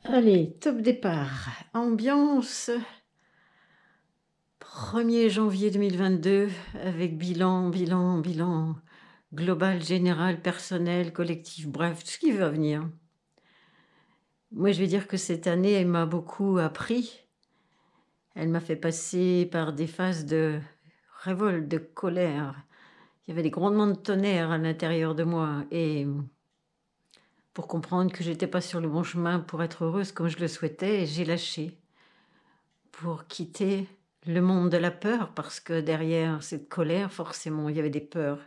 Allez, top départ. Ambiance 1er janvier 2022 avec bilan global, général, personnel, collectif, bref, tout ce qui va venir. Moi, je vais dire que cette année, elle m'a beaucoup appris. Elle m'a fait passer par des phases de révolte, de colère. Il y avait des grondements de tonnerre à l'intérieur de moi et pour comprendre que j'étais pas sur le bon chemin pour être heureuse comme je le souhaitais, j'ai lâché. Pour quitter le monde de la peur, parce que derrière cette colère, forcément, il y avait des peurs.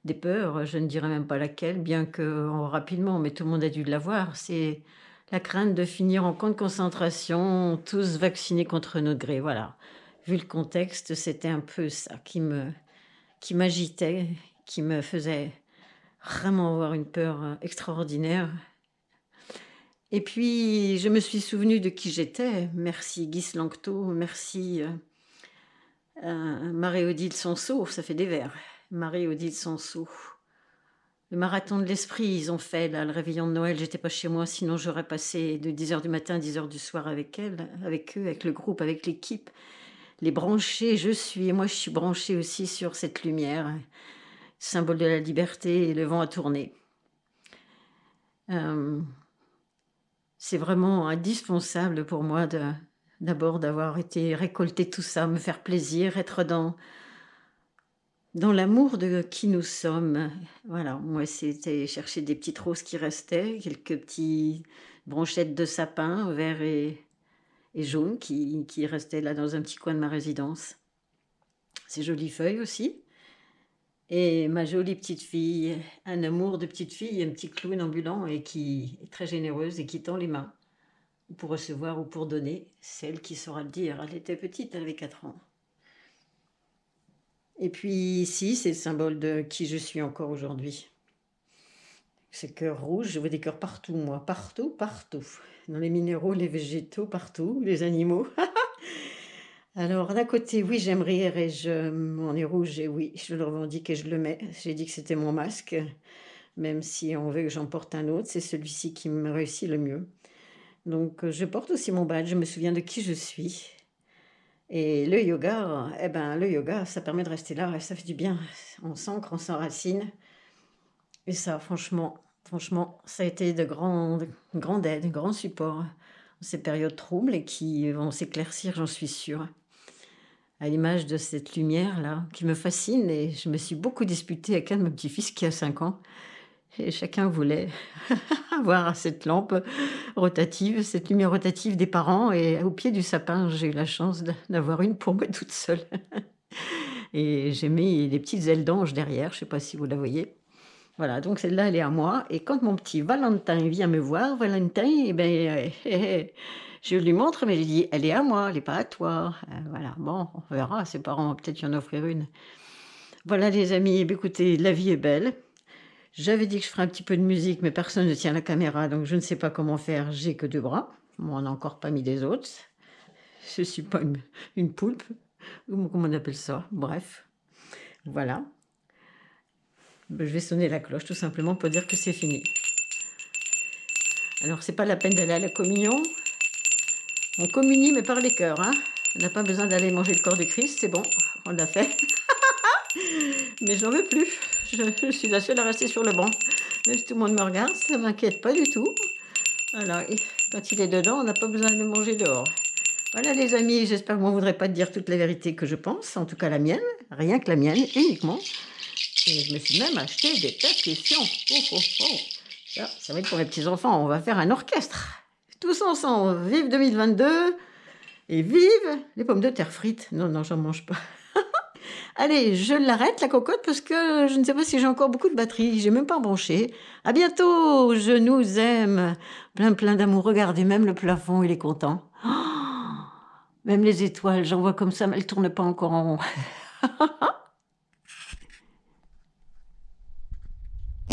Des peurs, je ne dirais même pas laquelle, bien que rapidement, mais tout le monde a dû l'avoir. C'est la crainte de finir en camp de concentration, tous vaccinés contre notre gré. Voilà. Vu le contexte, c'était un peu ça qui m'agitait, qui me faisait vraiment avoir une peur extraordinaire. Et puis, je me suis souvenue de qui j'étais. Merci Guy Slanctot, merci Marie-Odile Sonceau, ça fait des vers. Marie-Odile Sonceau. Le marathon de l'esprit, ils ont fait là, le réveillon de Noël. J'étais pas chez moi, sinon j'aurais passé de 10h du matin à 10h du soir avec elle, avec eux, avec le groupe, avec l'équipe. Les branchés, et moi je suis branchée aussi sur cette lumière, symbole de la liberté et le vent a tourné. C'est vraiment indispensable pour moi d'abord d'avoir été récolter tout ça, me faire plaisir, être dans l'amour de qui nous sommes. Voilà, moi c'était chercher des petites roses qui restaient, quelques petites branchettes de sapin vert et jaune qui restaient là dans un petit coin de ma résidence. Ces jolies feuilles aussi. Et ma jolie petite fille, un amour de petite fille, un petit clown ambulant et qui est très généreuse et qui tend les mains pour recevoir ou pour donner. C'est elle qui saura le dire. Elle était petite, elle avait 4 ans. Et puis ici, c'est le symbole de qui je suis encore aujourd'hui. C'est le cœur rouge, je vois des cœurs partout, moi. Partout, partout. Dans les minéraux, les végétaux, partout, les animaux. Alors, d'un côté, oui, j'aime rire et mon nez rouge, et oui, je le revendique et je le mets. J'ai dit que c'était mon masque, même si on veut que j'en porte un autre, c'est celui-ci qui me réussit le mieux. Donc, je porte aussi mon badge, je me souviens de qui je suis. Et le yoga, ça permet de rester là, et ça fait du bien. On s'ancre, on s'enracine. Et ça, franchement, ça a été de grande aide, grand support en ces périodes troubles et qui vont s'éclaircir, j'en suis sûre. À l'image de cette lumière-là, qui me fascine et je me suis beaucoup disputée avec un de mes petits-fils qui a 5 ans. Et chacun voulait avoir cette lampe rotative, cette lumière rotative des parents. Et au pied du sapin, j'ai eu la chance d'avoir une pour moi toute seule. Et j'ai mis des petites ailes d'ange derrière, je ne sais pas si vous la voyez. Voilà, donc celle-là, elle est à moi. Et quand mon petit Valentin vient me voir, Valentin, eh ben, je lui montre, mais je dis, elle est à moi, elle n'est pas à toi. Voilà, bon, on verra, ses parents vont peut-être y en offrir une. Voilà les amis, eh bien, écoutez, la vie est belle. J'avais dit que je ferais un petit peu de musique, mais personne ne tient la caméra, donc je ne sais pas comment faire, j'ai que 2 bras. Bon, on n'a encore pas mis des autres. Je ne suis pas une poulpe, ou comment on appelle ça, bref. Voilà. Je vais sonner la cloche tout simplement pour dire que c'est fini. Alors, c'est pas la peine d'aller à la communion. On communie, mais par les cœurs. Hein. On n'a pas besoin d'aller manger le corps du Christ, c'est bon, on l'a fait. Mais je n'en veux plus. Je suis la seule à rester sur le banc. Même si tout le monde me regarde, ça ne m'inquiète pas du tout. Voilà, et quand il est dedans, on n'a pas besoin de le manger dehors. Voilà les amis, j'espère que vous ne voudrez pas dire toute la vérité que je pense, en tout cas la mienne, rien que la mienne, uniquement. Et je me suis même acheté des percussions. Oh, oh, oh. Ça va être pour mes petits-enfants, on va faire un orchestre. Tous ensemble, vive 2022 et vive les pommes de terre frites. Non, non, j'en mange pas. Allez, je l'arrête la cocotte parce que je ne sais pas si j'ai encore beaucoup de batterie. J'ai même pas branché. À bientôt, je nous aime. Plein d'amour. Regardez, même le plafond, il est content. Oh, même les étoiles, j'en vois comme ça, mais elles tournent pas encore en rond.